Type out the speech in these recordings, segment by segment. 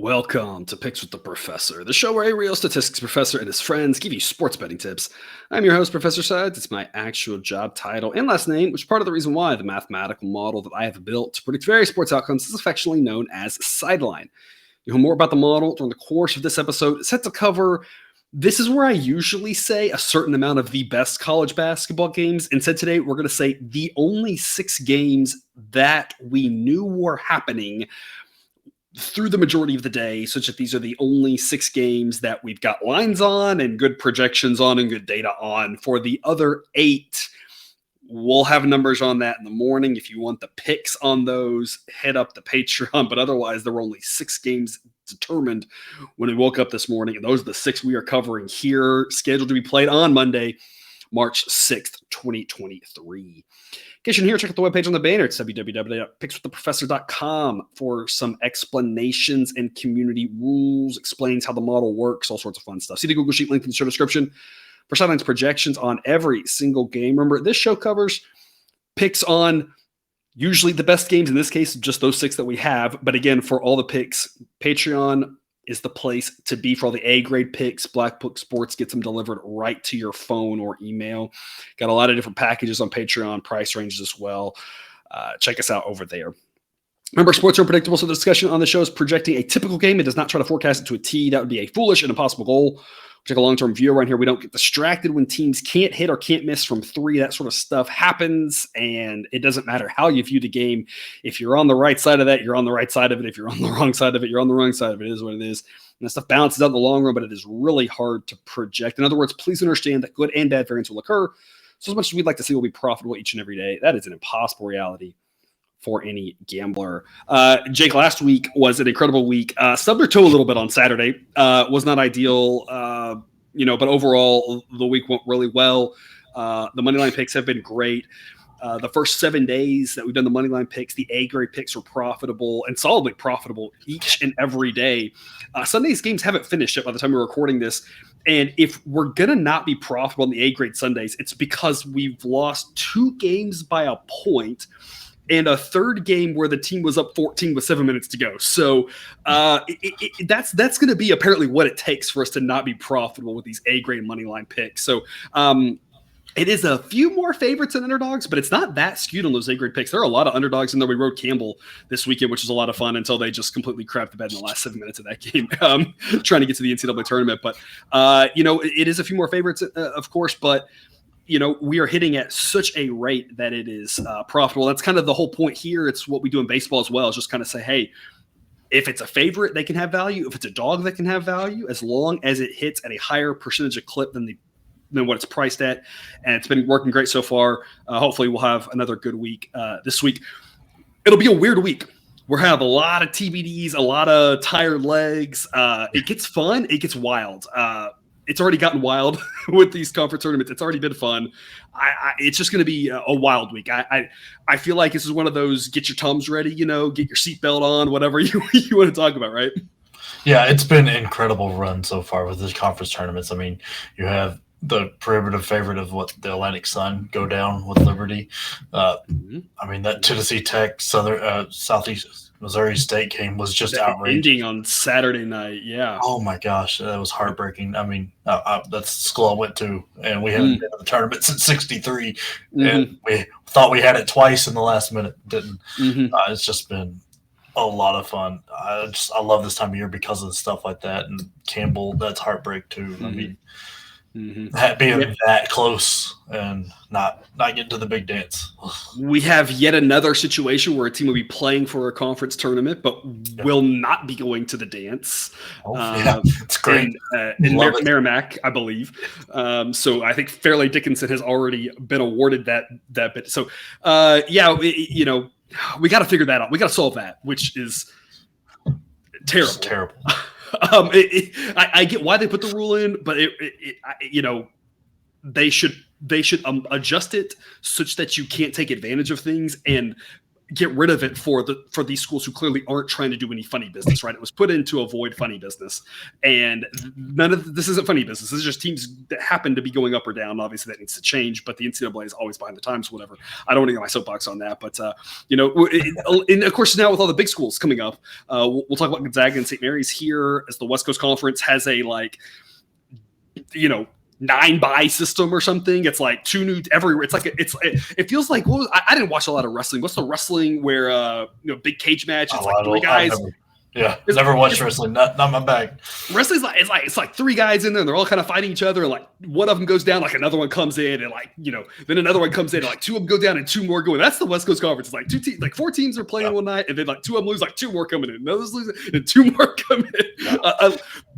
Welcome to Picks with the Professor, the show where a real statistics professor and his friends give you sports betting tips. I'm your host, Professor Sides. It's my actual job title and last name, which is part of the reason why the mathematical model that I have built to predict various sports outcomes is affectionately known as Sideline. You'll hear more about the model during the course of this episode. It's set to cover, this is where I usually say a certain amount of the best college basketball games. Instead today, we're going to say the only 6 games that we knew were happening through the majority of the day, such that these are the only 6 games that we've got lines on and good projections on and good data on. For the other 8, we'll have numbers on that in the morning. If you want the picks on those, head up the Patreon. But otherwise, there were only 6 games determined when we woke up this morning. And those are the 6 we are covering here, scheduled to be played on Monday, March 6th, 2023. In case you're here, check out the webpage on the banner. It's www.pickswiththeprofessor.com for some explanations and community rules, explains how the model works, all sorts of fun stuff. See the Google Sheet link in the show description for Sideline's projections on every single game. Remember, this show covers picks on usually the best games. In this case, just those 6 that we have. But again, for all the picks, Patreon is the place to be for all the A-grade picks. Black Book Sports gets them delivered right to your phone or email. Got a lot of different packages on Patreon, price ranges as well. Check us out over there. Remember, sports are unpredictable, so the discussion on the show is projecting a typical game. It does not try to forecast it to a T. That would be a foolish and impossible goal. Take a long-term view around here. We don't get distracted when teams can't hit or can't miss from 3. That sort of stuff happens, and it doesn't matter how you view the game. If you're on the right side of that, you're on the right side of it. If you're on the wrong side of it, you're on the wrong side of it. It is what it is. And that stuff balances out in the long run, but it is really hard to project. In other words, please understand that good and bad variance will occur. So as much as we'd like to see will be profitable each and every day, that is an impossible reality for any gambler. Jake, last week was an incredible week. Stubbed her toe a little bit on Saturday. Was not ideal, but overall the week went really well. The moneyline picks have been great. The first 7 days that we've done the moneyline picks, the A-grade picks were profitable and solidly profitable each and every day. Sunday's games haven't finished yet by the time we're recording this. And if we're going to not be profitable in the A-grade Sundays, it's because we've lost 2 games by a point and a third game where the team was up 14 with 7 minutes to go. So that's going to be apparently what it takes for us to not be profitable with these A-grade money line picks. So it is a few more favorites than underdogs, but it's not that skewed on those A-grade picks. There are a lot of underdogs in there. We rode Campbell this weekend, which is a lot of fun until they just completely crapped the bed in the last 7 minutes of that game, trying to get to the NCAA tournament. But, it is a few more favorites, of course, but we are hitting at such a rate that it is profitable. That's kind of the whole point here. It's what we do in baseball as well, is just kind of say, hey, if it's a favorite, they can have value. If it's a dog, that can have value, as long as it hits at a higher percentage of clip than what it's priced at. And it's been working great so far. Hopefully we'll have another good week this week. It'll be a weird week. We'll have a lot of TBDs, a lot of tired legs. It gets fun. It gets wild. It's already gotten wild with these conference tournaments. It's already been fun. It's just going to be a wild week. I feel like this is one of those get your Tums ready, get your seatbelt on, whatever you want to talk about, right? Yeah, it's been an incredible run so far with this conference tournaments. I mean, you have the prohibitive favorite of the Atlantic Sun go down with Liberty. I mean, that Tennessee Tech, Southeast Missouri State game was just outrageous. Ending on Saturday night, yeah. Oh my gosh, that was heartbreaking. I mean, that's the school I went to, and we haven't been in the tournament since '63, and we thought we had it twice in the last minute, didn't. It's just been a lot of fun. I love this time of year because of stuff like that, and Campbell, that's heartbreak too. I mean. Being that close and not getting to the big dance. We have yet another situation where a team will be playing for a conference tournament, but will not be going to the dance. It's great. In Merrimack, I believe. So I think Fairleigh Dickinson has already been awarded that bit. So, we got to figure that out. We got to solve that, which is terrible. It's terrible. I get why they put the rule in, but they should adjust it such that you can't take advantage of things. And get rid of it for these schools who clearly aren't trying to do any funny business, right? It was put in to avoid funny business, and this isn't funny business. This is just teams that happen to be going up or down. Obviously, that needs to change, but the NCAA is always behind the times. Whatever. I don't want to get my soapbox on that, but and of course now with all the big schools coming up, we'll talk about Gonzaga and St. Mary's here as the West Coast Conference has a 9-bye system or something. It's like 2 new everywhere. It's like it feels like I didn't watch a lot of wrestling. What's the wrestling where big cage match? It's like 3 guys. Never watched wrestling. Not my bag. Wrestling's it's like 3 guys in there, and they're all kind of fighting each other. And like one of them goes down, like another one comes in, and then another one comes in, and like 2 of them go down, and 2 more go in. That's the West Coast Conference. It's like 2 teams, like 4 teams are playing one night, and then like 2 of them lose, like 2 more coming in, and others lose, and 2 more come in.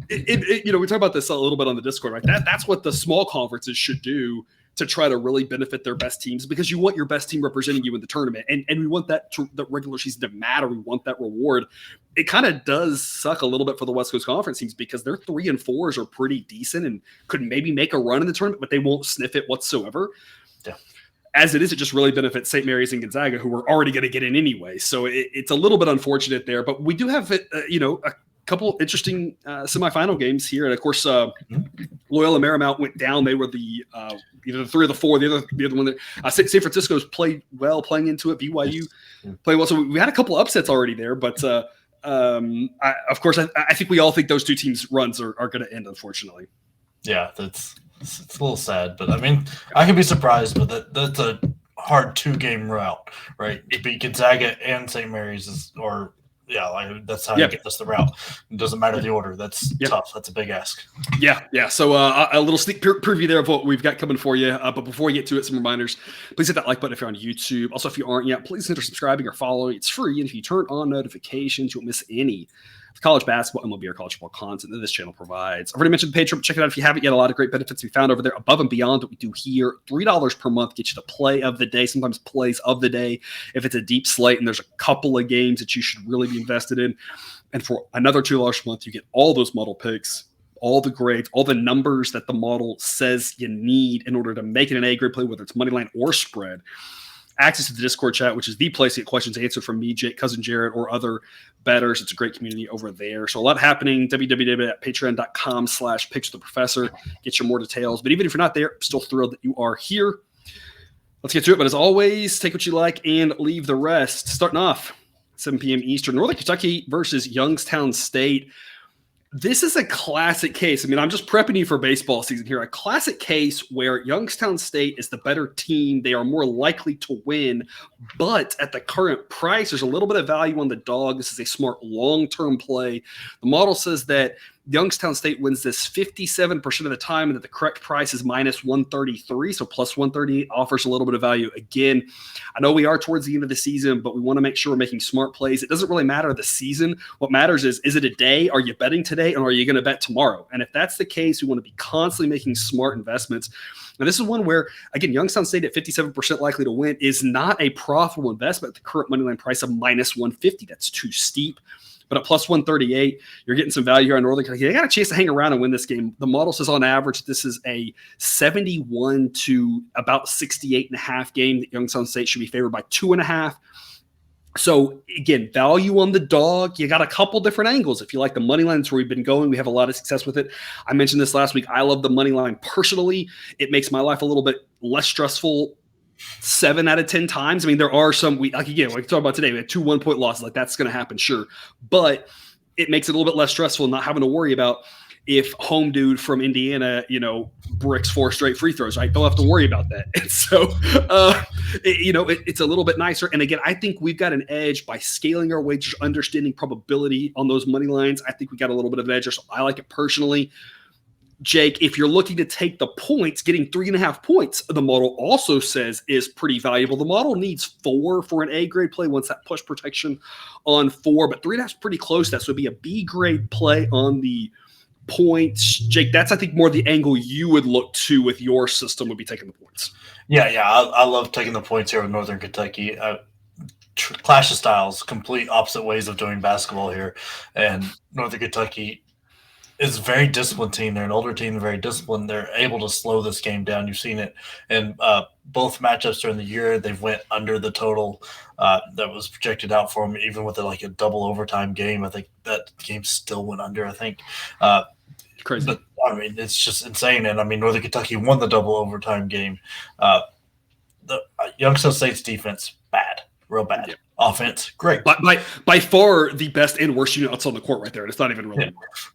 We talk about this a little bit on the Discord, right? That's what the small conferences should do to try to really benefit their best teams, because you want your best team representing you in the tournament. And we want that the regular season to matter. We want that reward. It kind of does suck a little bit for the West Coast Conference teams because their 3 and 4s are pretty decent and could maybe make a run in the tournament, but they won't sniff it whatsoever. Yeah. As it is, it just really benefits St. Mary's and Gonzaga, who were already going to get in anyway. So it's a little bit unfortunate there, but we do have a couple interesting semifinal games here. And of course, Loyola Marymount went down. They were the either the 3 or the 4. The other one there. San Francisco's played well, playing into it. BYU played well. So we had a couple upsets already there. But of course, I think we all think those 2 teams' runs are going to end, unfortunately. Yeah, it's a little sad. But I mean, I can be surprised, but that's a hard 2-game route, right? To beat Gonzaga and St. Mary's that's how you get this the route. It doesn't matter the order. That's tough. That's a big ask. Yeah. So a little sneak preview there of what we've got coming for you. But before we get to it, some reminders. Please hit that like button if you're on YouTube. Also, if you aren't yet, please consider subscribing or following. It's free. And if you turn on notifications, you won't miss any college basketball, MLB, or college football content that this channel provides. I've already mentioned the Patreon. Check it out if you haven't yet. A lot of great benefits we found over there above and beyond what we do here. $3 per month gets you the play of the day, sometimes plays of the day if it's a deep slate and there's a couple of games that you should really be invested in. And for another $2 per month, you get all those model picks, all the grades, all the numbers that the model says you need in order to make it an A grade play, whether it's money line or spread. Access to the Discord chat, which is the place to get questions answered from me, Jake, Cousin Jared, or other bettors. It's a great community over there. So a lot happening. www.patreon.com/picks with the professor. Get you more details. But even if you're not there, I'm still thrilled that you are here. Let's get to it. But as always, take what you like and leave the rest. Starting off, 7 p.m. Eastern, Northern Kentucky versus Youngstown State. This is a classic case. I mean, I'm just prepping you for baseball season here. A classic case where Youngstown State is the better team. They are more likely to win, but at the current price, there's a little bit of value on the dog. This is a smart long-term play. The model says that Youngstown State wins this 57% of the time and that the correct price is minus 133. So plus 138 offers a little bit of value. Again, I know we are towards the end of the season, but we want to make sure we're making smart plays. It doesn't really matter the season. What matters is it a day? Are you betting today? And are you going to bet tomorrow? And if that's the case, we want to be constantly making smart investments. And this is one where, again, Youngstown State at 57% likely to win is not a profitable investment at the current moneyline price of minus 150. That's too steep. But at plus 138, you're getting some value here on Northern Kentucky. They got a chance to hang around and win this game. The model says on average this is a 71 to about 68.5 game that Youngstown State should be favored by 2.5. So, again, value on the dog. You got a couple different angles. If you like the money line, that's where we've been going. We have a lot of success with it. I mentioned this last week. I love the money line personally. It makes my life a little bit less stressful 7 out of 10 times. I mean, there are some, we talked about today, we had 2 1-point losses. Like, that's going to happen, sure. But it makes it a little bit less stressful not having to worry about if home dude from Indiana, bricks 4 straight free throws, right? Don't have to worry about that. And so, it's a little bit nicer. And again, I think we've got an edge by scaling our wagers, understanding probability on those money lines. I think we got a little bit of an edge. So I like it personally. Jake, if you're looking to take the points, getting 3.5 points, the model also says is pretty valuable. The model needs 4 for an A grade play once that push protection on 4, but 3.5 is pretty close. That would be a B grade play on the points. Jake, that's, I think, more the angle you would look to with your system would be taking the points. Yeah. I love taking the points here with Northern Kentucky. Clash of styles, complete opposite ways of doing basketball here. And Northern Kentucky is a very disciplined team. They're an older team, very disciplined. They're able to slow this game down. You've seen it in both matchups during the year. They've went under the total that was projected out for them, even with a double overtime game. I think that game still went under, I think. Crazy. But, I mean, it's just insane. And, I mean, Northern Kentucky won the double overtime game. The Youngstown State's defense, bad, real bad. Yep. Offense, great. By far the best and worst unit on the court right there. And it's not even really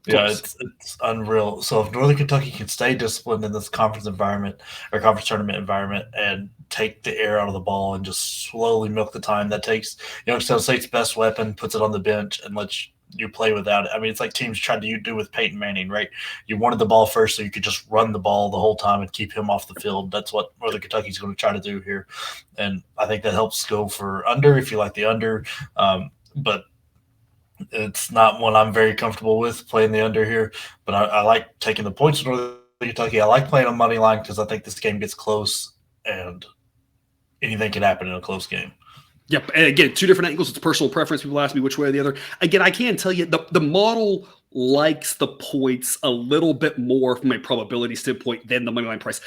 close. It's unreal. So if Northern Kentucky can stay disciplined in this conference environment or conference tournament environment and take the air out of the ball and just slowly milk the time, that takes Youngstown State's best weapon, puts it on the bench, and lets you play without it. I mean, it's like teams tried to do with Peyton Manning, right? You wanted the ball first so you could just run the ball the whole time and keep him off the field. That's what Northern Kentucky's going to try to do here. And I think that helps go for under if you like the under. But it's not one I'm very comfortable with, playing the under here. But I like taking the points in Northern Kentucky. I like playing on money line because I think this game gets close and anything can happen in a close game. Yep. And again, two different angles. It's personal preference. People ask me which way or the other. Again, I can tell you the model likes the points a little bit more from a probability standpoint than the money line price.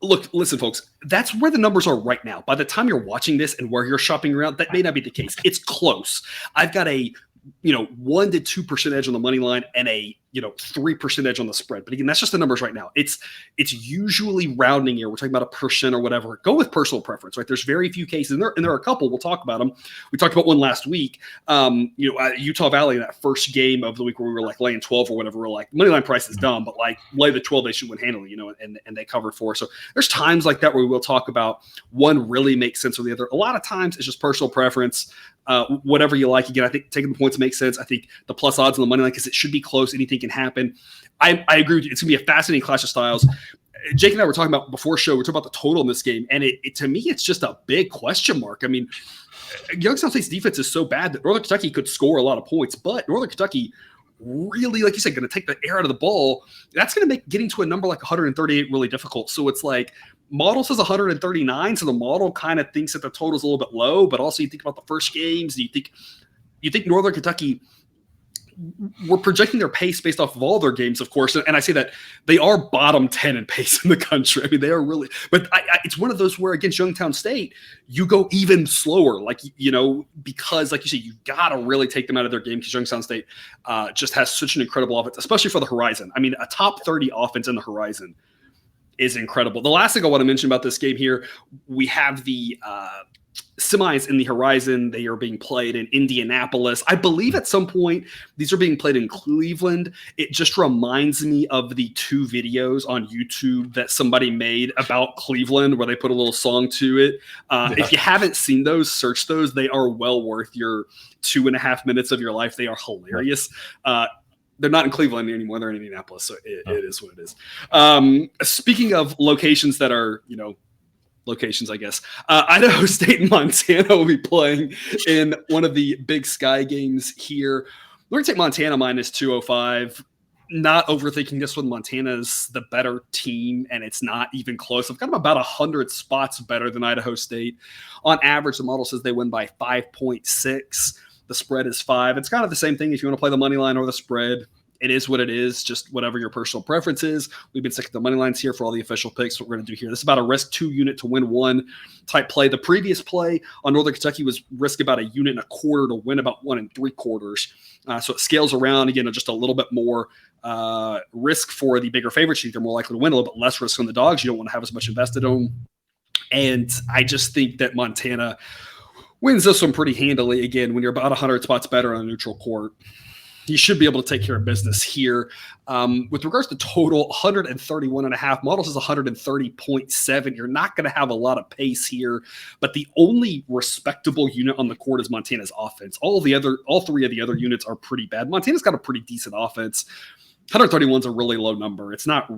Look, listen, folks, that's where the numbers are right now. By the time you're watching this and where you're shopping around, that may not be the case. It's close. I've got a 1 to 2% edge on the money line and a 3% edge on the spread. But again, that's just the numbers right now. It's usually rounding here. We're talking about a percent or whatever. Go with personal preference, right? There's very few cases, and there are a couple. We'll talk about them. We talked about one last week. Utah Valley in that first game of the week where we were laying 12 or whatever. We're like, money line price is dumb, but lay the 12, they should win handily, and they covered 4. So there's times like that where we will talk about one really makes sense or the other. A lot of times it's just personal preference. Whatever you like. Again, I think taking the points makes sense. I think the plus odds on the money line because it should be close. Anything can happen. I agree with you. It's going to be a fascinating clash of styles. Jake and I were talking about before show. We're talking about the total in this game, and it to me, it's just a big question mark. I mean, Youngstown State's defense is so bad that Northern Kentucky could score a lot of points, but Northern Kentucky really, like you said, going to take the air out of the ball. That's going to make getting to a number like 138 really difficult. So it's like model says 139, so the model kind of thinks that the total is a little bit low, but also you think about the first games, and you think Northern Kentucky, we're projecting their pace based off of all their games, of course, and I say that they are bottom 10 in pace in the country. I mean, they are really, but it's one of those where against Youngstown State, you go even slower, because like you say, you got to really take them out of their game because Youngstown State just has such an incredible offense, especially for the Horizon. I mean, a top 30 offense in the Horizon is incredible. The last thing I want to mention about this game here, we have the semis in the Horizon. They are being played in Indianapolis. I believe at some point these are being played in Cleveland. It just reminds me of the 2 videos on YouTube that somebody made about Cleveland where they put a little song to it. If you haven't seen those, search those. They are well worth your 2.5 minutes of your life. They are hilarious. They're not in Cleveland anymore. They're in Indianapolis. So it is what it is. Speaking of locations that are, locations, I guess. Idaho State and Montana will be playing in one of the Big Sky games here. We're going to take Montana minus 205. Not overthinking this one. Montana's the better team, and it's not even close. I've got them about 100 spots better than Idaho State. On average, the model says they win by 5.6. The spread is 5. It's kind of the same thing if you want to play the money line or the spread. It is what it is, just whatever your personal preference is. We've been sticking to the money lines here for all the official picks. What we're going to do here. This is about a risk 2 unit to win 1 type play. The previous play on Northern Kentucky was risk about 1.25 units to win about 1 3/4. So it scales around again, just a little bit more risk for the bigger favorites. They're more likely to win, a little bit less risk on the dogs. You don't want to have as much invested on them. And I just think that Montana wins this one pretty handily. Again, when you're about 100 spots better on a neutral court, you should be able to take care of business here. With regards to total, 131.5. Model says 130.7. You're not going to have a lot of pace here, but the only respectable unit on the court is Montana's offense. All 3 of the other units are pretty bad. Montana's got a pretty decent offense. 131 is a really low number. It's not.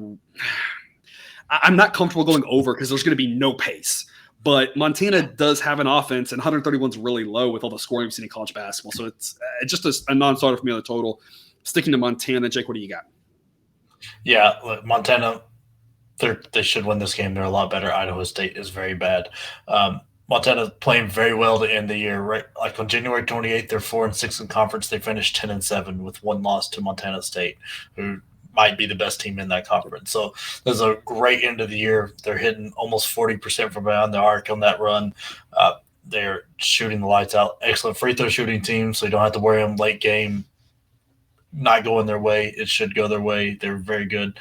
I'm not comfortable going over because there's going to be no pace. But Montana does have an offense, and 131 is really low with all the scoring we've seen in college basketball. So it's just a non-starter for me on the total. Sticking to Montana. Jake, what do you got? Yeah, look, Montana, they should win this game. They're a lot better. Idaho State is very bad. Montana playing very well to end the year. Right, like on January 28th, they're 4-6 in conference. They finished 10-7 with one loss to Montana State, who might be the best team in that conference. So there's a great end of the year. They're hitting almost 40% from beyond the arc on that run. They're shooting the lights out. Excellent free throw shooting team, so you don't have to worry them late game not going their way. It should go their way. They're very good.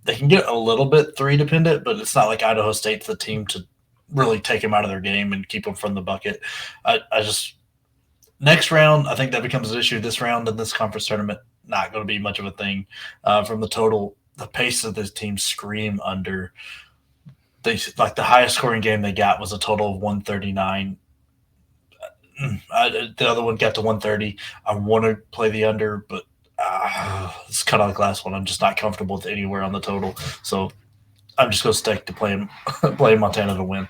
They can get a little bit three dependent, but it's not like Idaho State's the team to really take them out of their game and keep them from the bucket. I just next round, I think that becomes an issue. This round in this conference tournament, not going to be much of a thing. From the total, the pace of this team scream under. The highest scoring game they got was a total of 139. The other one got to 130. I want to play the under, but it's kind of like last one. I'm just not comfortable with anywhere on the total. So I'm just going to stick to playing Montana to win.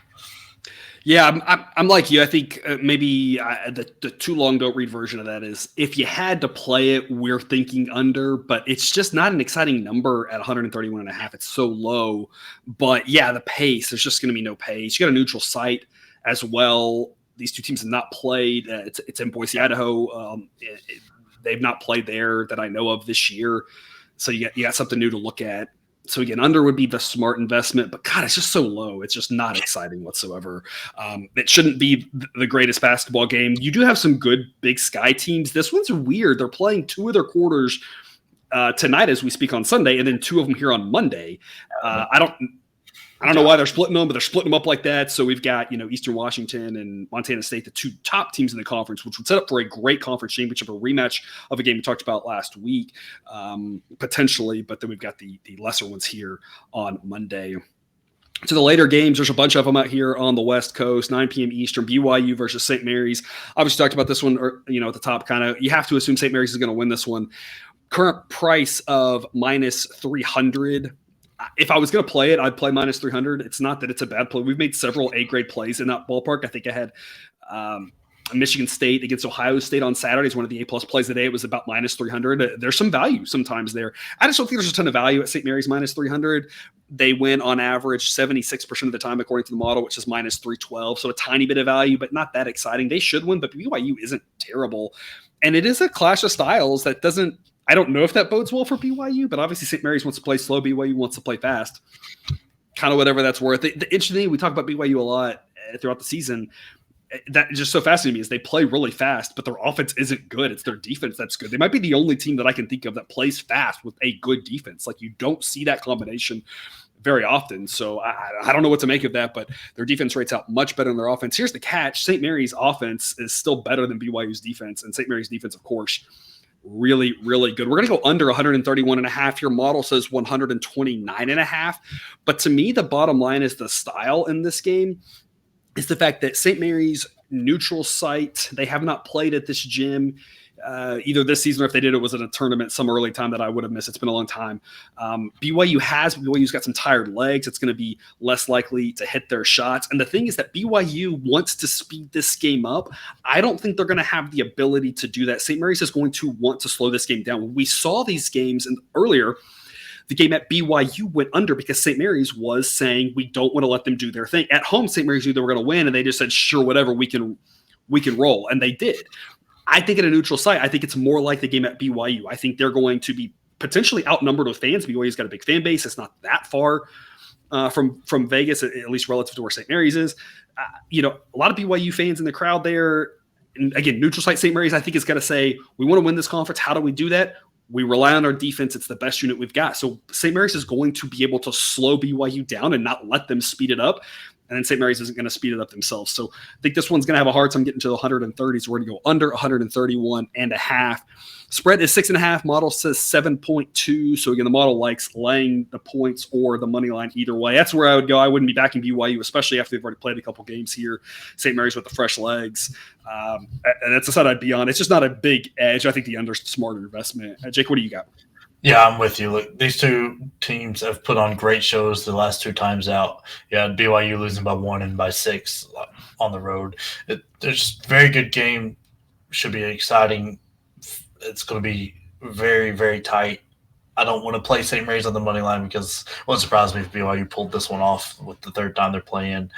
Yeah, I'm like you. I think maybe the too long don't read version of that is if you had to play it, we're thinking under, but it's just not an exciting number at 131.5. It's so low. But yeah, the pace, there's just going to be no pace. You got a neutral site as well. These two teams have not played. It's in Boise, Idaho. They've not played there that I know of this year. So you got something new to look at. So again, under would be the smart investment, but God, it's just so low. It's just not exciting whatsoever. It shouldn't be the greatest basketball game. You do have some good Big Sky teams. This one's weird. They're playing two of their quarters tonight as we speak on Sunday, and then two of them here on Monday. I don't know why they're splitting them, but they're splitting them up like that. So we've got, Eastern Washington and Montana State, the two top teams in the conference, which would set up for a great conference championship, a rematch of a game we talked about last week, potentially. But then we've got the lesser ones here on Monday. To the later games, there's a bunch of them out here on the West Coast, 9 p.m. Eastern, BYU versus St. Mary's. Obviously talked about this one, at the top kind of. You have to assume St. Mary's is going to win this one. Current price of minus 300. If I was going to play it, I'd play minus 300. It's not that it's a bad play. We've made several A-grade plays in that ballpark. I think I had Michigan State against Ohio State on Saturday. It's one of the A-plus plays of the day. It was about minus 300. There's some value sometimes there. I just don't think there's a ton of value at St. Mary's minus 300. They win on average 76% of the time according to the model, which is minus 312. So a tiny bit of value, but not that exciting. They should win, but BYU isn't terrible. And it is a clash of styles that doesn't – I don't know if that bodes well for BYU, but obviously St. Mary's wants to play slow. BYU wants to play fast. Kind of whatever that's worth. The interesting thing, we talk about BYU a lot throughout the season. That is just so fascinating to me is they play really fast, but their offense isn't good. It's their defense that's good. They might be the only team that I can think of that plays fast with a good defense. Like you don't see that combination very often. So I don't know what to make of that, but their defense rates out much better than their offense. Here's the catch. St. Mary's offense is still better than BYU's defense, and St. Mary's defense, of course, really, really good. We're going to go under 131.5. Your model says 129.5. But to me, the bottom line is the style in this game is the fact that St. Mary's neutral site, they have not played at this gym either this season or if they did, it was at a tournament some early time that I would have missed. It's been a long time. BYU's got some tired legs. It's going to be less likely to hit their shots. And the thing is that BYU wants to speed this game up. I don't think they're going to have the ability to do that. St. Mary's is going to want to slow this game down. We saw these games earlier. The game at BYU went under because St. Mary's was saying we don't want to let them do their thing. At home, St. Mary's knew they were going to win, and they just said, sure, whatever, we can roll. And they did. I think at a neutral site, I think it's more like the game at BYU. I think they're going to be potentially outnumbered with fans. BYU's got a big fan base. It's not that far from Vegas, at least relative to where St. Mary's is. A lot of BYU fans in the crowd there. And again, neutral site St. Mary's, I think, is going to say, we want to win this conference. How do we do that? We rely on our defense. It's the best unit we've got. So St. Mary's is going to be able to slow BYU down and not let them speed it up. And then St. Mary's isn't going to speed it up themselves. So I think this one's going to have a hard time getting to the 130s. We're going to go under 131.5. Spread is 6.5. Model says 7.2. So again, the model likes laying the points or the money line either way. That's where I would go. I wouldn't be backing BYU, especially after they've already played a couple games here. St. Mary's with the fresh legs. And that's the side I'd be on. It's just not a big edge. I think the under's smarter investment. Jake, what do you got? Yeah, I'm with you. Look, these two teams have put on great shows the last two times out. Yeah, BYU losing by 1 and by 6 on the road. It's just a very good game. Should be exciting. It's going to be very, very tight. I don't want to play St. Mary's on the money line because it wouldn't surprise me if BYU pulled this one off with the third time they're playing.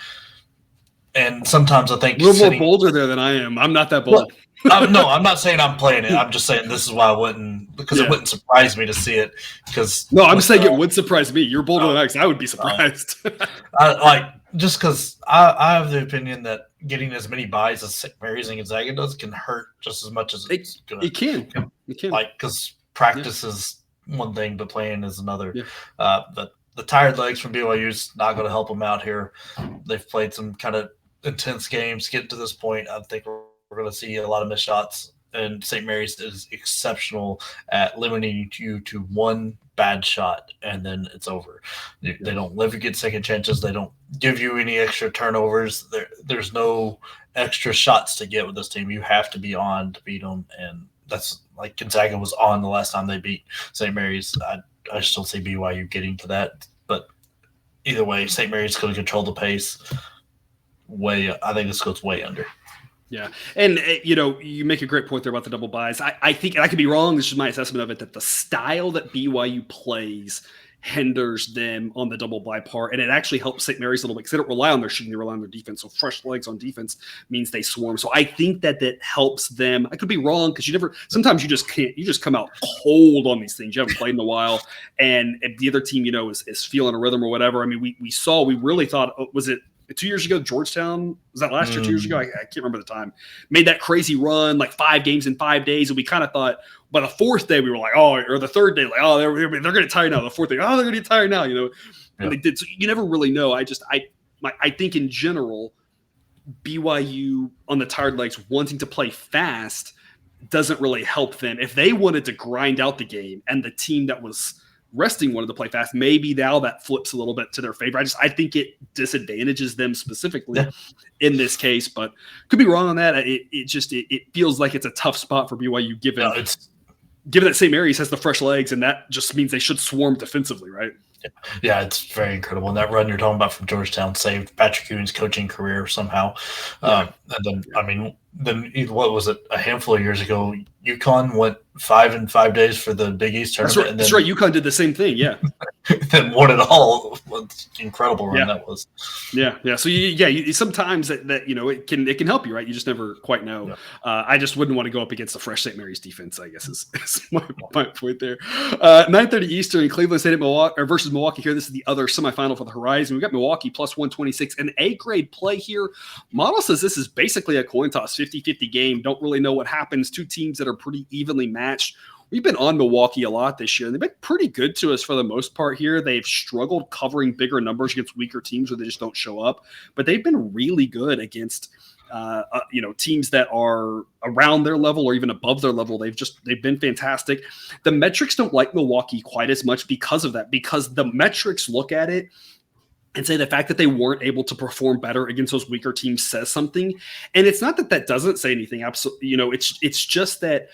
And sometimes I think a little more bolder there than I am. I'm not that bold. No, I'm not saying I'm playing it. I'm just saying this is why I wouldn't, because it wouldn't surprise me to see it. Because I'm saying it would surprise me. You're bolder than I, because I would be surprised. Just because I have the opinion that getting as many buys as St. Mary's and Gonzaga does can hurt just as much as it's good. It can. Because practice is one thing, but playing is another. Yeah. The tired legs from BYU is not going to help them out here. They've played some kind of intense games. Getting to this point, I think we're going to see a lot of missed shots. And St. Mary's is exceptional at limiting you to one bad shot, and then it's over. They don't let you get second chances. They don't give you any extra turnovers. There's no extra shots to get with this team. You have to be on to beat them, and that's like Gonzaga was on the last time they beat St. Mary's. I still see BYU getting to that, but either way, St. Mary's going to control the pace. I think this goes way under. Yeah. And, you make a great point there about the double buys. I think, and I could be wrong, this is my assessment of it, that the style that BYU plays hinders them on the double buy part. And it actually helps St. Mary's a little bit because they don't rely on their shooting, they rely on their defense. So fresh legs on defense means they swarm. So I think that helps them. I could be wrong because sometimes you just can't, you just come out cold on these things. You haven't played in a while. And if the other team, is feeling a rhythm or whatever. I mean, we really thought, was it 2 years ago, Georgetown, was that last year, 2 years ago? I can't remember the time. Made that crazy run, like 5 games in 5 days. And we kind of thought by the fourth day, we were like, or the third day, like, they're going to get tired now. The fourth day, they're going to get tired now, And they did. So you never really know. I think in general, BYU on the tired legs wanting to play fast doesn't really help them. If they wanted to grind out the game and the team that was resting wanted to play fast, maybe now that flips a little bit to their favor. I think it disadvantages them specifically in this case, but could be wrong on that. It feels like it's a tough spot for BYU given that St. Mary's has the fresh legs, and that just means they should swarm defensively, right? Yeah, it's very incredible. And that run you're talking about from Georgetown saved Patrick Ewing's coaching career somehow. And then, what was it? A handful of years ago, UConn went 5 in 5 days for the Big East tournament. That's right. UConn did the same thing. Yeah. Then won it all. What incredible run that was. Yeah. So sometimes that it can help you, right? You just never quite know. Yeah. I just wouldn't want to go up against the fresh St. Mary's defense, I guess is my point there. 9:30 Eastern, Cleveland State versus Milwaukee here. This is the other semifinal for the Horizon. We've got Milwaukee plus 126, an A-grade play here. Model says this is basically a coin toss, 50-50 game. Don't really know what happens. Two teams that are pretty evenly matched. We've been on Milwaukee a lot this year, and they've been pretty good to us for the most part here. They've struggled covering bigger numbers against weaker teams where they just don't show up, but they've been really good against teams that are around their level or even above their level. They've been fantastic. The metrics don't like Milwaukee quite as much because of that, because the metrics look at it and say the fact that they weren't able to perform better against those weaker teams says something. And it's not that doesn't say anything. Absolutely. It's just that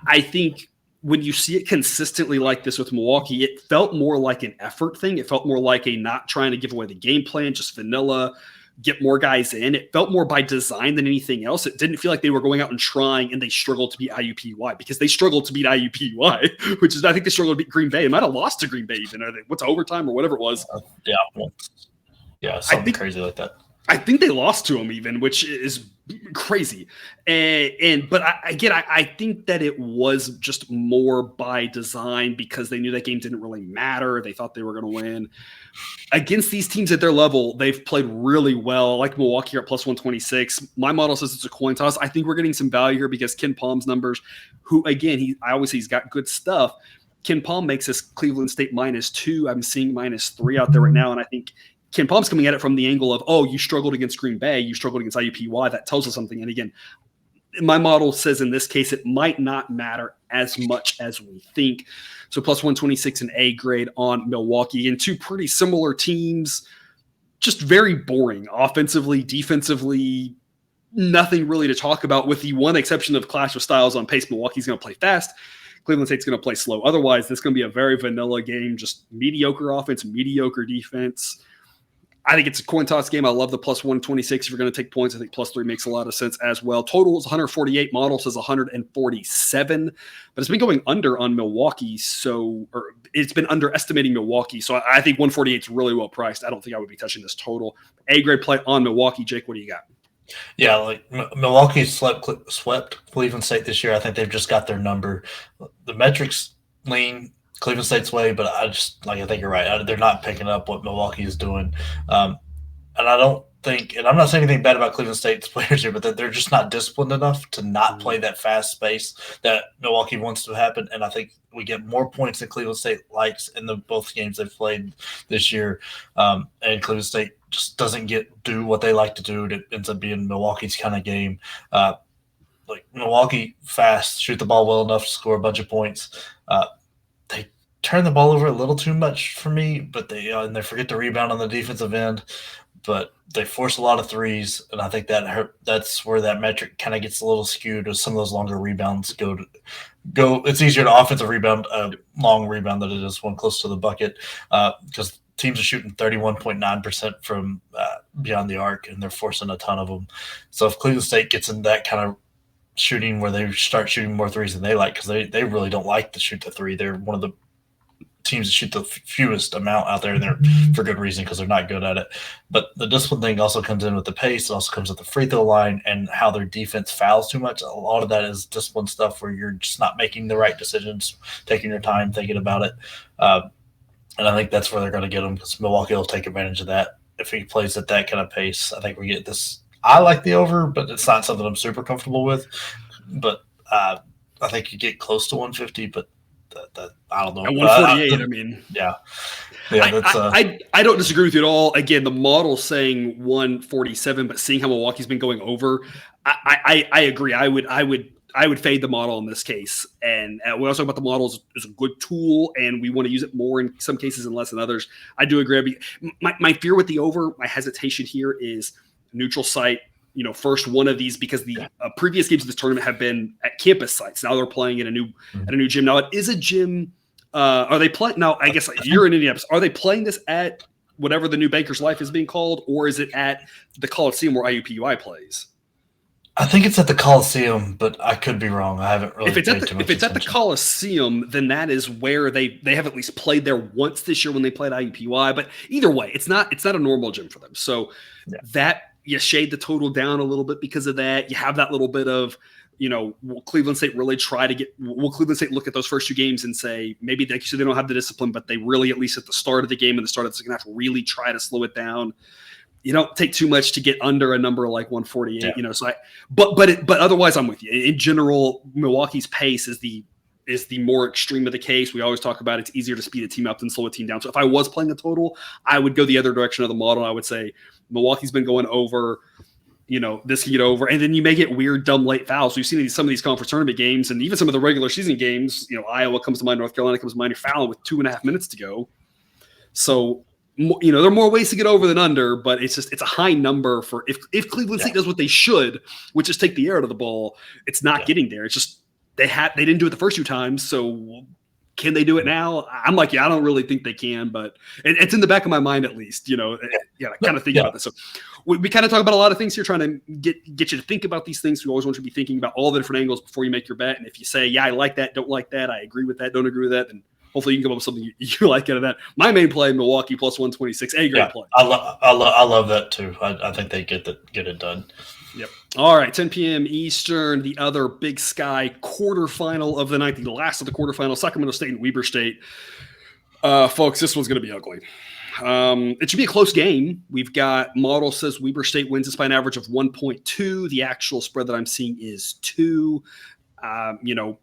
I think when you see it consistently like this with Milwaukee, it felt more like an effort thing. It felt more like a not trying to give away the game plan, just vanilla, get more guys in. It felt more by design than anything else. It didn't feel like they were going out and trying, and they struggled to beat IUPUI because they struggled to beat IUPUI, which is, I think they struggled to beat Green Bay. They might have lost to Green Bay even. What's overtime or whatever it was? Something crazy like that. I think they lost to them even, which is crazy. But I think that it was just more by design because they knew that game didn't really matter. They thought they were going to win. Against these teams at their level, they've played really well. Like Milwaukee here at plus 126. My model says it's a coin toss. I think we're getting some value here because Ken Palm's numbers, who again, I always say he's got good stuff. Ken Palm makes this Cleveland State -2. I'm seeing -3 out there right now, and I think Ken Palm's coming at it from the angle of, you struggled against Green Bay, you struggled against IUPUI. That tells us something. And again, my model says in this case, it might not matter as much as we think. So plus 126 an A grade on Milwaukee, and two pretty similar teams, just very boring offensively, defensively, nothing really to talk about with the one exception of clash of styles on pace. Milwaukee's going to play fast. Cleveland State's going to play slow. Otherwise, this is going to be a very vanilla game, just mediocre offense, mediocre defense. I think it's a coin toss game. I love the plus 126. If you're going to take points, I think plus 3 makes a lot of sense as well. Total is 148. Model says 147, but it's been going under on Milwaukee. Or it's been underestimating Milwaukee. So I think 148 is really well priced. I don't think I would be touching this total. A-grade play on Milwaukee. Jake, what do you got? Yeah, like Milwaukee swept Cleveland State this year. I think they've just got their number. The metrics lean Cleveland State's way, but I think you're right. They're not picking up what Milwaukee is doing. And I don't think – and I'm not saying anything bad about Cleveland State's players here, but they're just not disciplined enough to not play that fast pace that Milwaukee wants to happen. And I think we get more points than Cleveland State likes in both games they've played this year. And Cleveland State just doesn't do what they like to do. It ends up being Milwaukee's kind of game. Like Milwaukee fast, shoot the ball well enough to score a bunch of points. They turn the ball over a little too much for me, but they forget to rebound on the defensive end. But they force a lot of threes, and I think that's where that metric kind of gets a little skewed as some of those longer rebounds go. It's easier to offensive rebound a long rebound than it is one close to the bucket because teams are shooting 31.9% from beyond the arc, and they're forcing a ton of them. So if Cleveland State gets in that kind of shooting where they start shooting more threes than they like, because they really don't like to shoot the three. They're one of the teams that shoot the fewest amount out there, and they're for good reason because they're not good at it. But the discipline thing also comes in with the pace. It also comes with the free throw line and how their defense fouls too much. A lot of that is discipline stuff where you're just not making the right decisions, taking your time, thinking about it. And I think that's where they're going to get them because Milwaukee will take advantage of that. If he plays at that kind of pace, I think we get this. I like the over, but it's not something I'm super comfortable with. But I think you get close to 150, but I don't know. At 148, yeah. I don't disagree with you at all. Again, the model's saying 147, but seeing how Milwaukee's been going over, I agree. I would fade the model in this case. And we also talk about the model is a good tool, and we want to use it more in some cases and less in others. I do agree. My fear with the over, my hesitation here is neutral site. First one of these because the previous games of this tournament have been at campus sites. Now they're playing at a new gym. Now it is a gym. Are they playing now? I guess you're in Indianapolis. Are they playing this at whatever the new Baker's Life is being called, or is it at the Coliseum where IUPUI plays? I think it's at the Coliseum, but I could be wrong. I haven't really. If it's at the Coliseum, then that is where they have at least played there once this year when they played IUPUI. But either way, it's not a normal gym for them. So that. You shade the total down a little bit because of that. You have that little bit of, will Cleveland State really will Cleveland State look at those first two games and say, maybe they don't have the discipline, but they really, at least at the start of the game and the start of the second half, really try to slow it down. You don't take too much to get under a number like 148, so but otherwise I'm with you. In general, Milwaukee's pace is the more extreme of the case. We always talk about it's easier to speed a team up than slow a team down. So if I was playing a total, I would go the other direction of the model. I would say Milwaukee's been going over, this can get over. And then you may get weird, dumb late fouls. We've seen some of these conference tournament games and even some of the regular season games, Iowa comes to mind, North Carolina comes to mind, you're fouling with 2.5 minutes to go. So, there are more ways to get over than under, but it's a high number for if Cleveland State does what they should, which is take the air out of the ball, it's not getting there. It's just, they didn't do it the first 2 times, so can they do it now? I'm like, I don't really think they can, but it's in the back of my mind at least, kind of think about this. So we kind of talk about a lot of things here, trying to get you to think about these things. We always want you to be thinking about all the different angles before you make your bet. And if you say, I like that, don't like that, I agree with that, don't agree with that, then hopefully you can come up with something you like out of that. My main play, Milwaukee plus 126, great play. I love that too. I think they get it done. Yep. All right, 10 p.m. Eastern, the other Big Sky quarterfinal of the night, the last of the quarterfinals, Sacramento State and Weber State. Folks, this one's going to be ugly. It should be a close game. We've got model says Weber State wins this by an average of 1.2. The actual spread that I'm seeing is 2.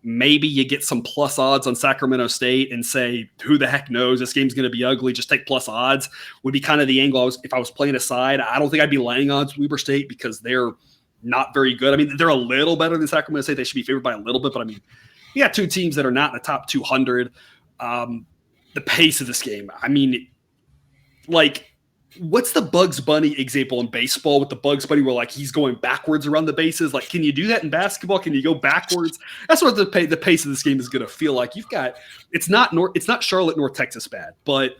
Maybe you get some plus odds on Sacramento State and say, who the heck knows? This game's going to be ugly. Just take plus odds would be kind of the angle. If I was playing a side, I don't think I'd be laying odds Weber State because they're not very good. I mean, they're a little better than Sacramento State. They should be favored by a little bit, but I mean, you got 2 teams that are not in the top 200. The pace of this game, I mean, what's the Bugs Bunny example in baseball with the Bugs Bunny where he's going backwards around the bases? Can you do that in basketball? Can you go backwards? That's what the pace of this game is going to feel like. It's not Charlotte, North Texas bad, but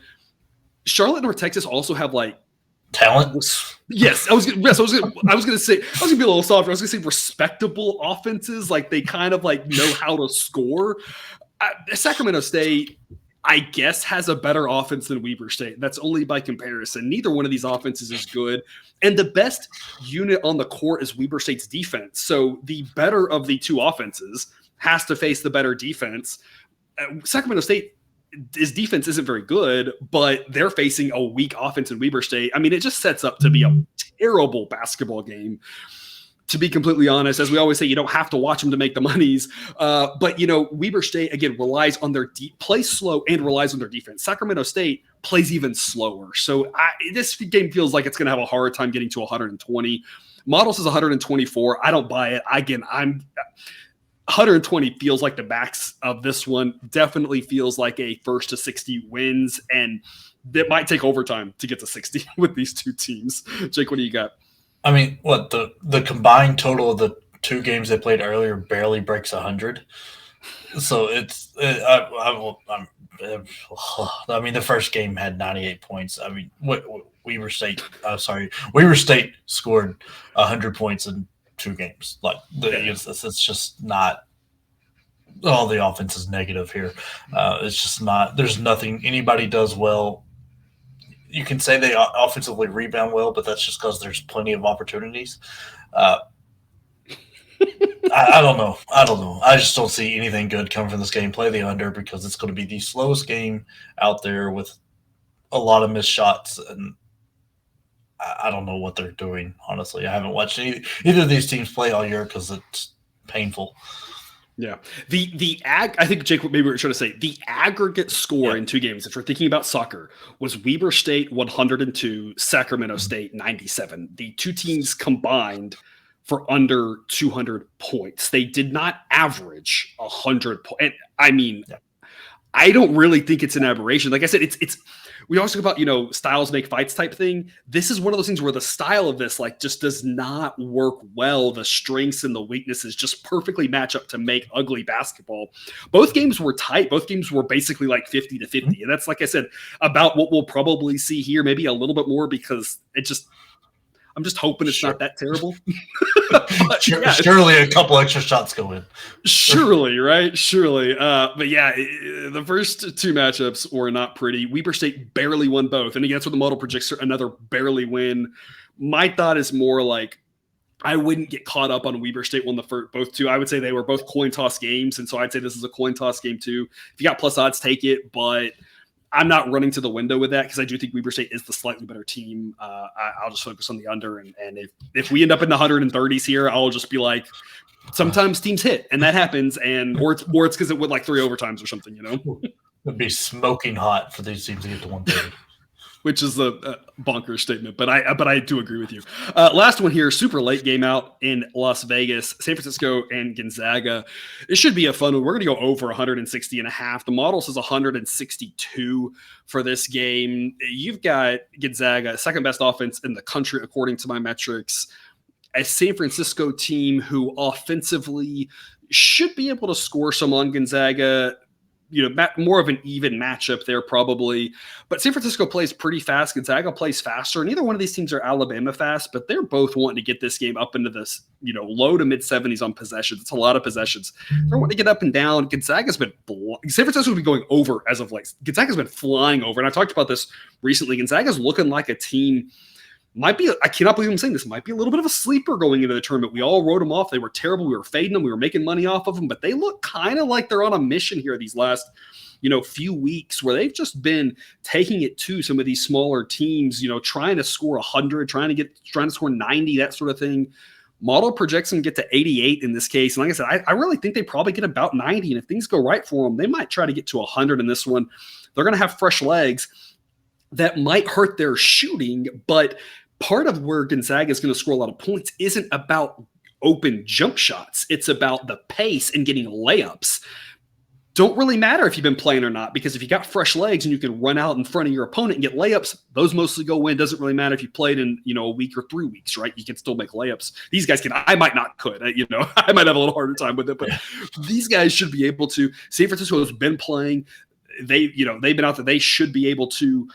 Charlotte, North Texas also have Talent? Yes, I was gonna be a little softer. I was gonna say respectable offenses, like they kind of like know how to score. Sacramento State, I guess, has a better offense than Weber State. That's only by comparison. Neither one of these offenses is good. And the best unit on the court is Weber State's defense. So the better of the two offenses has to face the better defense. Sacramento State, his defense isn't very good, but they're facing a weak offense in Weber State. I mean, it just sets up to be a terrible basketball game. To be completely honest, as we always say, you don't have to watch them to make the monies. But, Weber State, again, relies on their plays slow and relies on their defense. Sacramento State plays even slower. So this game feels like it's going to have a hard time getting to 120. Model says 124. I don't buy it. Again, 120 feels like the max of this one. Definitely feels like a first to 60 wins. And it might take overtime to get to 60 with these two teams. Jake, what do you got? I mean, what the combined total of the two games they played earlier barely breaks 100. So the first game had 98 points. I mean, Weber State scored 100 points in two games. Like it's just not. All the offense is negative here. It's just not. There's nothing anybody does well. You can say they offensively rebound well, but that's just because there's plenty of opportunities. I don't know. I just don't see anything good coming from this game. Play the under because it's going to be the slowest game out there with a lot of missed shots, and I don't know what they're doing, honestly. I haven't watched either of these teams play all year because it's painful. Yeah. I think Jake, maybe we're trying to say the aggregate score in two games, if we're thinking about soccer, was Weber State 102, Sacramento State 97. The two teams combined for under 200 points. They did not average 100 points. And I mean, I don't really think it's an aberration. Like I said, it's we always talk about, styles make fights type thing. This is one of those things where the style of this just does not work well. The strengths and the weaknesses just perfectly match up to make ugly basketball. Both games were tight. Both games were basically like 50-50. And that's, like I said, about what we'll probably see here, maybe a little bit more because I'm just hoping it's not that terrible. Surely a couple extra shots go in. Surely, right? Surely. But yeah, the first two matchups were not pretty. Weber State barely won both. And again, that's what the model projects another barely win. My thought is more like I wouldn't get caught up on Weber State won both two. I would say they were both coin toss games. And so I'd say this is a coin toss game too. If you got plus odds, take it. But I'm not running to the window with that because I do think Weber State is the slightly better team. I'll just focus on the under. And if we end up in the 130s here, I'll just be like, sometimes teams hit and that happens. Or it's because it went like 3 overtimes or something, It'd be smoking hot for these teams to get to 130. Which is a bonkers statement, but I do agree with you. Last one here, super late game out in Las Vegas, San Francisco and Gonzaga. It should be a fun one. We're going to go over 160.5. The model says 162 for this game. You've got Gonzaga, second best offense in the country, according to my metrics. A San Francisco team who offensively should be able to score some on Gonzaga. More of an even matchup there probably. But San Francisco plays pretty fast. Gonzaga plays faster. Neither one of these teams are Alabama fast, but they're both wanting to get this game up into this, low to mid 70s on possessions. It's a lot of possessions. They're wanting to get up and down. San Francisco will be going over as of late. Gonzaga's been flying over. And I talked about this recently. Gonzaga's looking like a team I cannot believe I'm saying this, might be a little bit of a sleeper going into the tournament. We all wrote them off. They were terrible. We were fading them. We were making money off of them, but they look kind of like they're on a mission here these last, few weeks where they've just been taking it to some of these smaller teams, trying to score 100, trying to score 90, that sort of thing. Model projects them to get to 88 in this case. And like I said, I really think they probably get about 90. And if things go right for them, they might try to get to 100 in this one. They're going to have fresh legs that might hurt their shooting, but part of where Gonzaga is going to score a lot of points isn't about open jump shots. It's about the pace and getting layups. Don't really matter if you've been playing or not, because if you got fresh legs and you can run out in front of your opponent and get layups, those mostly go in. Doesn't really matter if you played in, a week or 3 weeks, right? You can still make layups. These guys can. I might not could. I might have a little harder time with it, but these guys should be able to. San Francisco has been playing. they've been out there. They should be able to,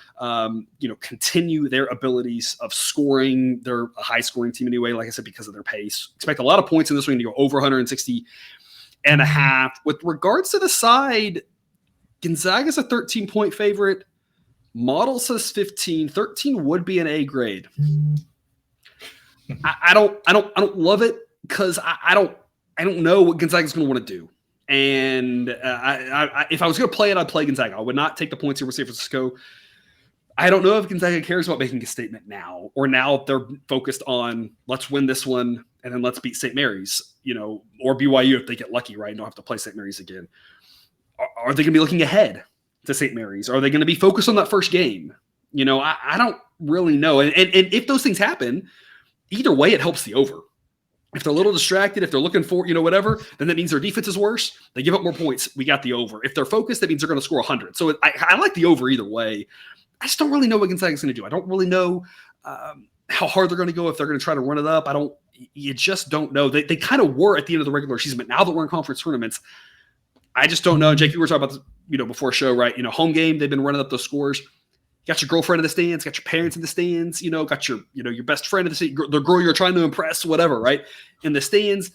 continue their abilities of scoring. They're a high scoring team anyway, like I said, because of their pace. Expect a lot of points in this one to go over 160.5. With regards to the side, Gonzaga's a 13-point favorite. Model says 15. 13 would be an A grade. I don't love it because I don't know what Gonzaga's going to want to do. And if I was going to play it, I'd play Gonzaga. I would not take the points here with San Francisco. I don't know if Gonzaga cares about making a statement now, or now they're focused on let's win this one and then let's beat St. Mary's, or BYU if they get lucky, right? And don't have to play St. Mary's again. Are they going to be looking ahead to St. Mary's? Are they going to be focused on that first game? I don't really know. And if those things happen, either way, it helps the over. If they're a little distracted, if they're looking for, whatever, then that means their defense is worse. They give up more points. We got the over. If they're focused, that means they're going to score 100. So I like the over either way. I just don't really know what Gonzaga's going to do. I don't really know how hard they're going to go, if they're going to try to run it up. You just don't know. They kind of were at the end of the regular season, but now that we're in conference tournaments, I just don't know. Jake, you were talking about this, before show, right? Home game, they've been running up those scores. You got your girlfriend in the stands, got your parents in the stands, got your, your best friend in the stands, the girl you're trying to impress, whatever, right? In the stands,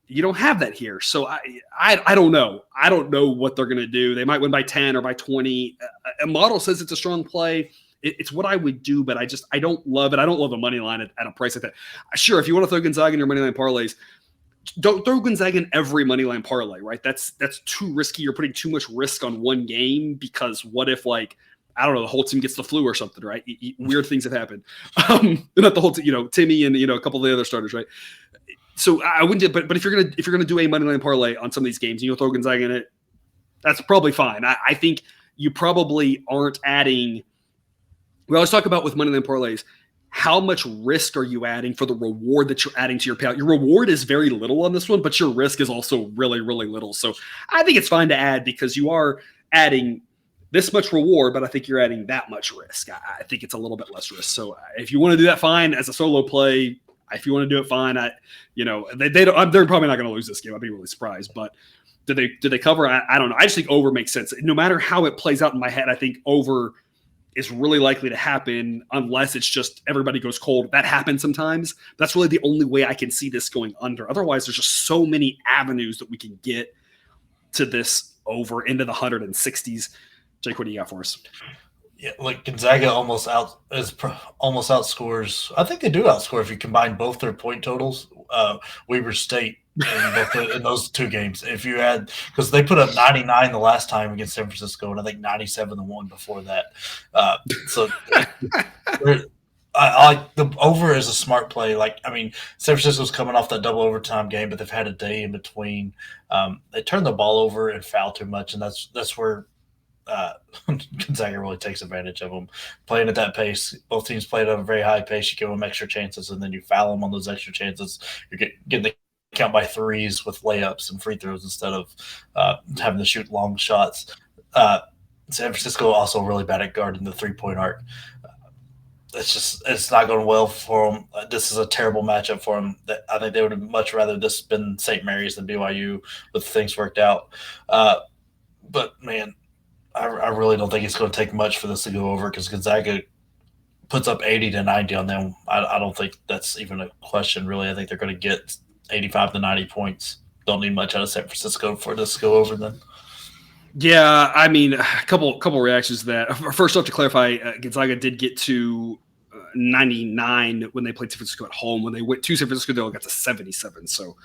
you don't have that here. So I don't know. I don't know what they're going to do. They might win by 10 or by 20. A model says it's a strong play. It's what I would do, but I don't love it. I don't love a money line at a price like that. Sure, if you want to throw Gonzaga in your money line parlays, don't throw Gonzaga in every money line parlay, right? That's too risky. You're putting too much risk on one game, because what if, like, I don't know, the whole team gets the flu or something, right? Weird things have happened. Not the whole team, Timmy and a couple of the other starters, right? So I wouldn't do, but if you're gonna do a money line parlay on some of these games, and you'll throw Gonzaga in it, that's probably fine. I think you probably aren't adding. We always talk about with money line parlays, how much risk are you adding for the reward that you're adding to your payout? Your reward is very little on this one, but your risk is also really, really little. So I think it's fine to add, because you are adding this much reward, but I think you're adding that much risk. I think it's a little bit less risk. So if you want to do that, fine. As a solo play, if you want to do it, fine. They're probably not going to lose this game. I'd be really surprised. But did they cover? I don't know. I just think over makes sense. No matter how it plays out in my head, I think over is really likely to happen, unless it's just everybody goes cold. That happens sometimes. That's really the only way I can see this going under. Otherwise, there's just so many avenues that we can get to this over into the 160s. Jake, what do you got for us? Yeah, like Gonzaga almost outscores. I think they do outscore if you combine both their point totals. Weber State in those two games. If you add, because they put up 99 the last time against San Francisco, and I think 97 the one before that. So I like the over is a smart play. San Francisco's coming off that double overtime game, but they've had a day in between. They turn the ball over and foul too much, and that's where Gonzaga really takes advantage of them. Playing at that pace, both teams play at a very high pace. You give them extra chances, and then you foul them on those extra chances. You're getting the count by threes with layups and free throws instead of having to shoot long shots. San Francisco also really bad at guarding the three-point arc. It's not going well for them. This is a terrible matchup for them. I think they would have much rather this been St. Mary's than BYU with things worked out. But man, I really don't think it's going to take much for this to go over, because Gonzaga puts up 80 to 90 on them. I don't think that's even a question, really. I think they're going to get 85 to 90 points. Don't need much out of San Francisco for this to go over then. Yeah, a couple reactions to that. First off, to clarify, Gonzaga did get to 99 when they played San Francisco at home. When they went to San Francisco, they only got to 77. So,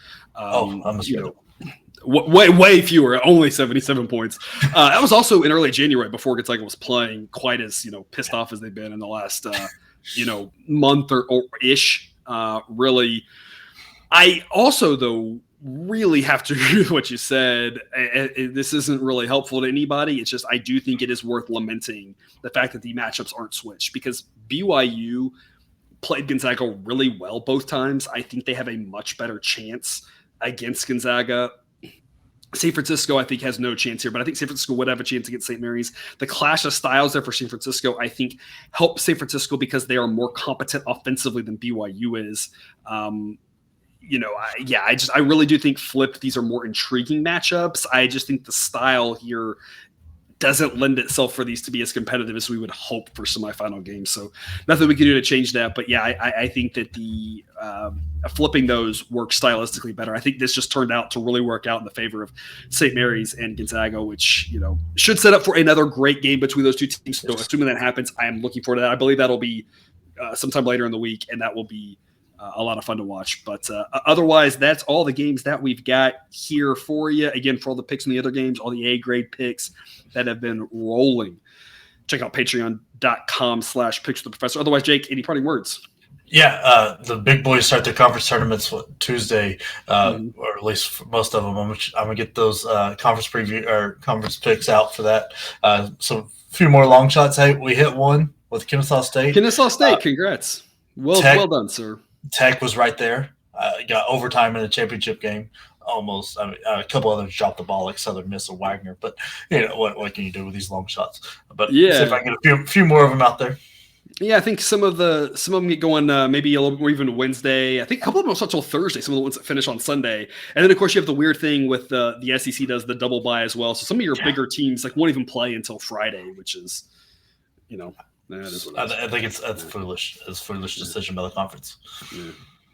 way fewer, only 77 points. That was also in early January, before Gonzaga was playing quite as pissed off as they've been in the last month or ish. Really, I also though really have to agree with what you said. This isn't really helpful to anybody. It's just I do think it is worth lamenting the fact that the matchups aren't switched, because BYU played Gonzaga really well both times. I think they have a much better chance against Gonzaga. San Francisco, I think, has no chance here, but I think San Francisco would have a chance against St. Mary's. The clash of styles there for San Francisco, I think, helps San Francisco because they are more competent offensively than BYU is. I really do think, these are more intriguing matchups. I just think the style here doesn't lend itself for these to be as competitive as we would hope for semifinal games. So nothing we can do to change that. But yeah, I think that the flipping those works stylistically better. I think this just turned out to really work out in the favor of St. Mary's and Gonzaga, which, should set up for another great game between those two teams. So assuming that happens, I am looking forward to that. I believe that'll be sometime later in the week, and that will be a lot of fun to watch. But otherwise, that's all the games that we've got here for you. Again, for all the picks in the other games, all the A-grade picks that have been rolling, check out patreon.com/picks with the professor. Otherwise, Jake, any parting words? Yeah, the big boys start their conference tournaments Tuesday, or at least for most of them. I'm gonna get those conference preview or conference picks out for that. So a few more long shots. Hey, we hit one with Kennesaw State. Congrats. Well done, sir. Tech was right there. Got overtime in the championship game. Almost. I mean, a couple others dropped the ball, like Southern Miss or Wagner. But what can you do with these long shots? But see if I can get a few more of them out there. Yeah, I think some of them get going maybe a little bit more even Wednesday. I think a couple of them will start till Thursday. Some of the ones that finish on Sunday, and then of course you have the weird thing with the SEC does the double bye as well. So some of your bigger teams won't even play until Friday, which is, that is what it is. I think it's foolish. It's a foolish decision by the conference.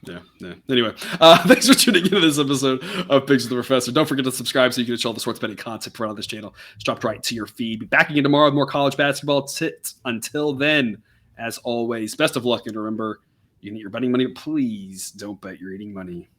Yeah. Anyway, thanks for tuning into this episode of Picks with the Professor. Don't forget to subscribe so you can catch all the sports betting content put on this channel. It's dropped right to your feed. Be back again tomorrow with more college basketball tips. Until then, as always, best of luck, and remember, you can eat your betting money, but please don't bet your eating money.